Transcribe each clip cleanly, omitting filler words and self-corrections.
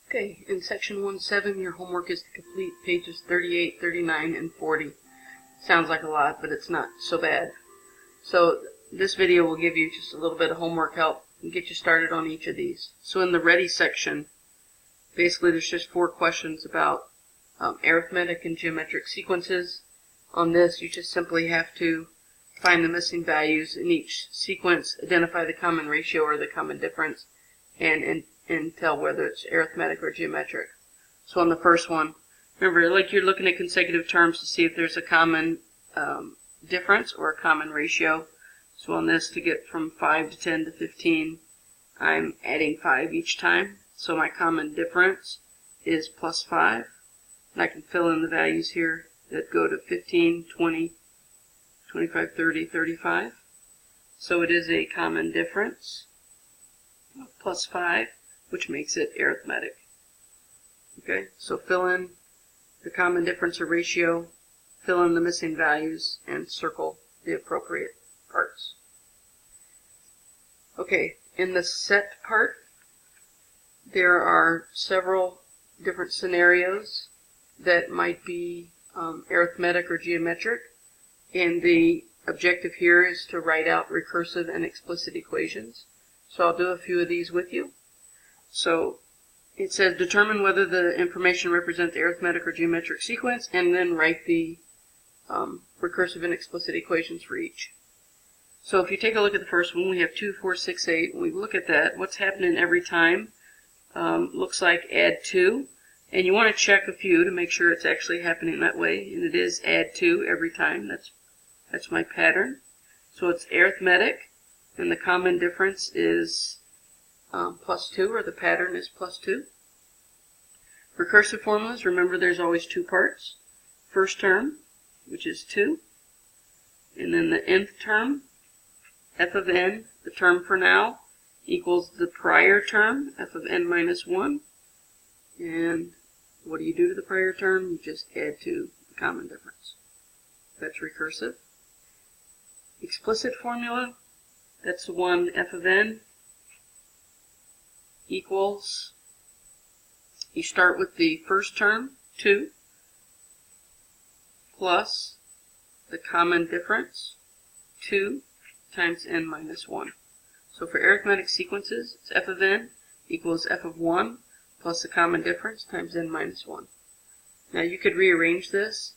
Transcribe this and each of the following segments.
Okay, in section 1.7, your homework is to complete pages 38, 39, and 40. Sounds like a lot, but it's not so bad. So this video will give you just a little bit of homework help and get you started on each of these. So in the ready section, basically there's just 4 questions about arithmetic and geometric sequences. On this, you just simply have to find the missing values in each sequence, identify the common ratio or the common difference, and tell whether it's arithmetic or geometric. So on the first one, remember, like you're looking at consecutive terms to see if there's a common difference or a common ratio. So on this, to get from 5 to 10 to 15, I'm adding 5 each time. So my common difference is plus 5. And I can fill in the values here that go to 15, 20, 25, 30, 35. So it is a common difference of plus 5, which makes it arithmetic. Okay, so fill in the common difference or ratio, fill in the missing values, and circle the appropriate parts. Okay, in the set part, there are several different scenarios that might be arithmetic or geometric, and the objective here is to write out recursive and explicit equations. So I'll do a few of these with you. So it says determine whether the information represents the arithmetic or geometric sequence, and then write the recursive and explicit equations for each. So if you take a look at the first one, we have 2, 4, 6, 8. When we look at that, what's happening every time looks like add 2. And you want to check a few to make sure it's actually happening that way. And it is add 2 every time. That's my pattern. So it's arithmetic, and the common difference is plus 2, or the pattern is plus 2. Recursive formulas, remember there's always 2 parts. First term, which is 2. And then the nth term, f of n, the term for now, equals the prior term, f of n minus 1. And what do you do to the prior term? You just add to the common difference. That's recursive. Explicit formula, that's the one f of n equals, you start with the first term, 2, plus the common difference, 2 times n minus 1. So for arithmetic sequences, it's f of n equals f of 1 plus the common difference times n minus 1. Now you could rearrange this.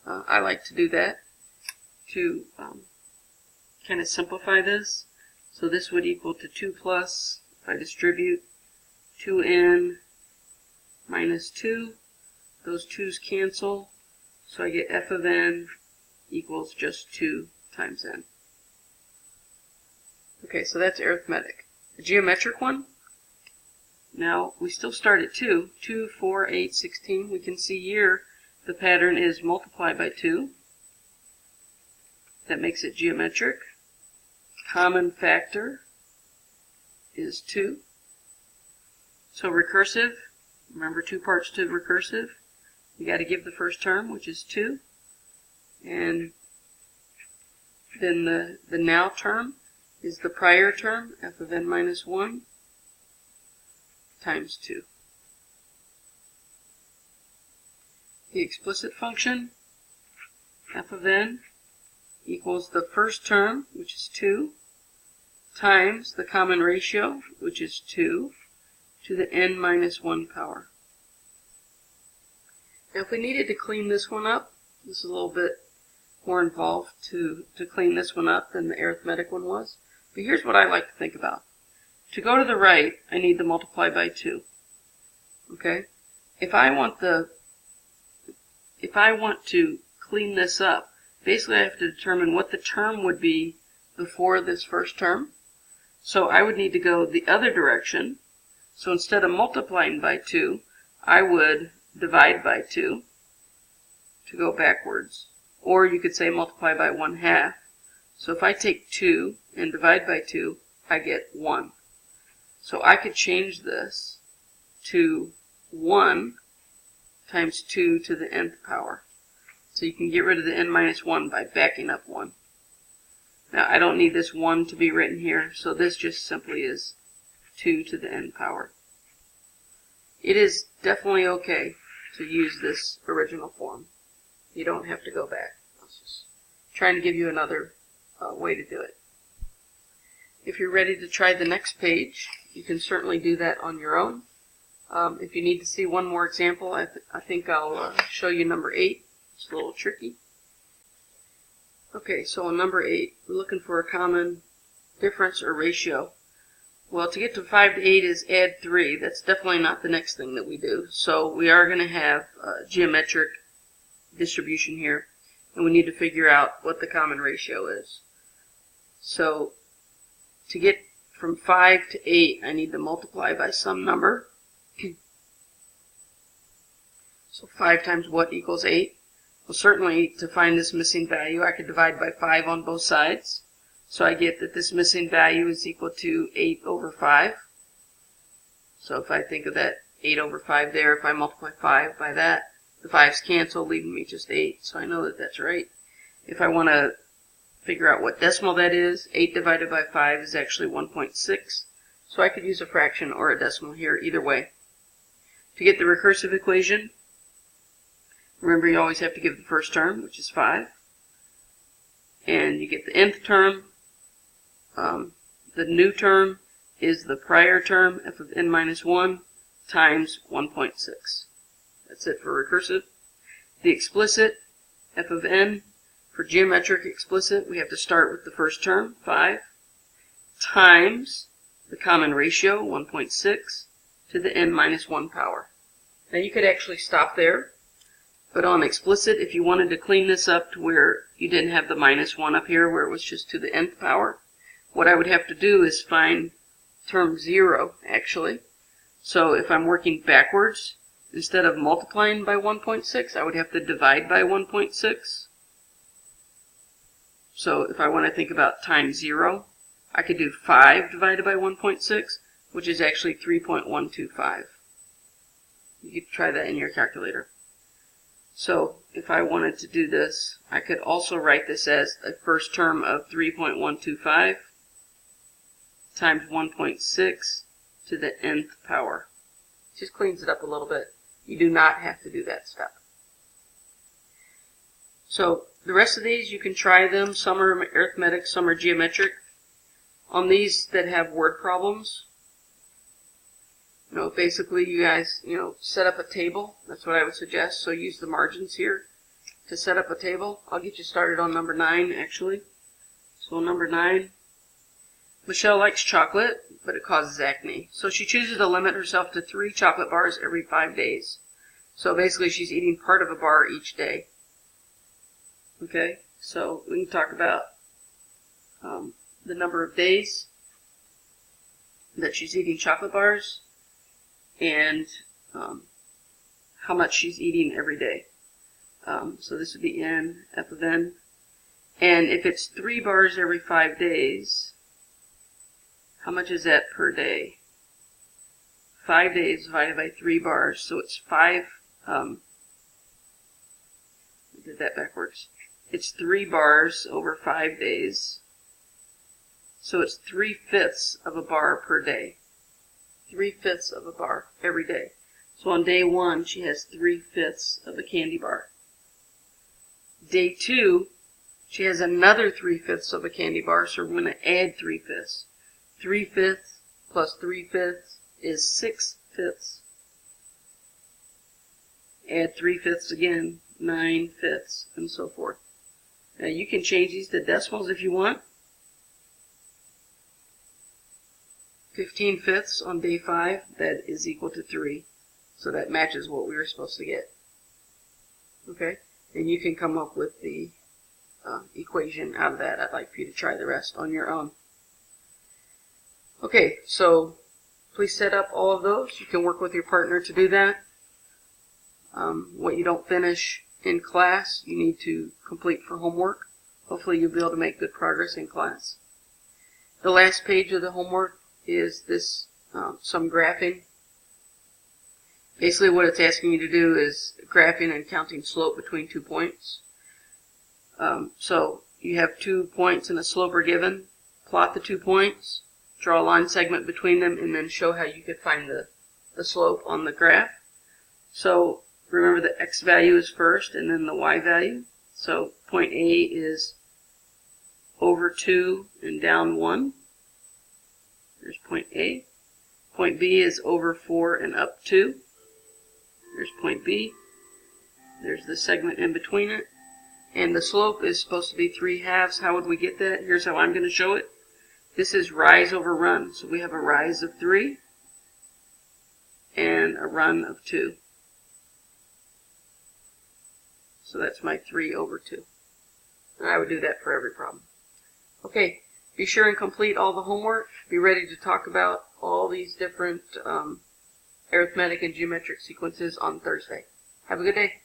I like to do that to kind of simplify this. So this would equal to 2 plus, if I distribute, 2n minus 2. Those 2's cancel, so I get f of n equals just 2 times n. Okay, so that's arithmetic. The geometric one, now we still start at 2. 2, 4, 8, 16. We can see here the pattern is multiply by 2. That makes it geometric. Common factor is 2. So recursive, remember 2 parts to recursive. You got to give the first term, which is 2. And then the now term is the prior term, f of n minus 1, times 2. The explicit function, f of n, equals the first term, which is 2, times the common ratio, which is 2, to the n minus 1 power. Now if we needed to clean this one up, this is a little bit more involved to clean this one up than the arithmetic one was. But here's what I like to think about. To go to the right, I need to multiply by 2. Okay? If I want to clean this up, basically I have to determine what the term would be before this first term. So I would need to go the other direction. So instead of multiplying by 2, I would divide by 2 to go backwards. Or you could say multiply by 1/2. So if I take 2 and divide by 2, I get 1. So I could change this to 1 times 2 to the nth power. So you can get rid of the n minus 1 by backing up 1. Now I don't need this 1 to be written here, so this just simply is 2 to the n power. it is definitely okay to use this original form. You don't have to go back. I was just trying to give you another way to do it. If you're ready to try the next page, you can certainly do that on your own. If you need to see one more example, I think I'll show you number 8. It's a little tricky. Okay, so on number 8, we're looking for a common difference or ratio. Well, to get to 5 to 8 is add 3. That's definitely not the next thing that we do. So we are going to have a geometric distribution here, and we need to figure out what the common ratio is. So to get from 5 to 8, I need to multiply by some number. So 5 times what equals 8? Well, certainly to find this missing value, I could divide by 5 on both sides. So I get that this missing value is equal to 8 over 5. So if I think of that 8 over 5 there, if I multiply 5 by that, the 5's cancel, leaving me just 8. So I know that that's right. If I want to figure out what decimal that is, 8 divided by 5 is actually 1.6. So I could use a fraction or a decimal here, either way. To get the recursive equation, remember you always have to give the first term, which is 5. And you get the nth term. The new term is the prior term, f of n minus 1, times 1.6. That's it for recursive. The explicit, f of n, for geometric explicit, we have to start with the first term, 5, times the common ratio, 1.6, to the n minus 1 power. Now you could actually stop there, but on explicit, if you wanted to clean this up to where you didn't have the minus 1 up here, where it was just to the nth power, what I would have to do is find term 0, actually. So if I'm working backwards, instead of multiplying by 1.6, I would have to divide by 1.6. So if I want to think about times 0, I could do 5 divided by 1.6, which is actually 3.125. You could try that in your calculator. So if I wanted to do this, I could also write this as a first term of 3.125 times 1.6 to the nth power. Just cleans it up a little bit. You do not have to do that step. So the rest of these, you can try them. Some are arithmetic, some are geometric. On these that have word problems, basically you guys, set up a table. That's what I would suggest. So use the margins here to set up a table. I'll get you started on number 9, actually. So number 9, Michelle likes chocolate, but it causes acne. So she chooses to limit herself to 3 chocolate bars every 5 days. So basically she's eating part of a bar each day. Okay, so we can talk about the number of days that she's eating chocolate bars and how much she's eating every day. So this would be n, f of n. And if it's 3 bars every 5 days, how much is that per day? 5 days divided by 3 bars, so it's 5, I did that backwards. It's 3 bars over 5 days, so it's 3/5 of a bar per day. 3/5 of a bar every day. So on day 1, she has 3/5 of a candy bar. Day 2, she has another 3/5 of a candy bar, so we're going to add 3/5. 3/5 plus 3/5 is 6/5. Add 3/5 again, 9/5, and so forth. Now you can change these to decimals if you want. 15/5 on day 5, that is equal to 3. So that matches what we were supposed to get. Okay? And you can come up with the equation out of that. I'd like for you to try the rest on your own. Okay, so please set up all of those. You can work with your partner to do that. What you don't finish in class, you need to complete for homework. Hopefully you'll be able to make good progress in class. The last page of the homework is this, some graphing. Basically what it's asking you to do is graphing and counting slope between 2 points. So you have 2 points and a slope are given. Plot the 2 points, draw a line segment between them, and then show how you could find the the slope on the graph. So remember the x value is first and then the y value. So point A is over 2 and down 1. There's point A. Point B is over 4 and up 2. There's point B. There's the segment in between it. And the slope is supposed to be 3/2. How would we get that? Here's how I'm going to show it. This is rise over run. So we have a rise of 3 and a run of 2. So that's my 3/2. And I would do that for every problem. Okay, be sure and complete all the homework. Be ready to talk about all these different arithmetic and geometric sequences on Thursday. Have a good day.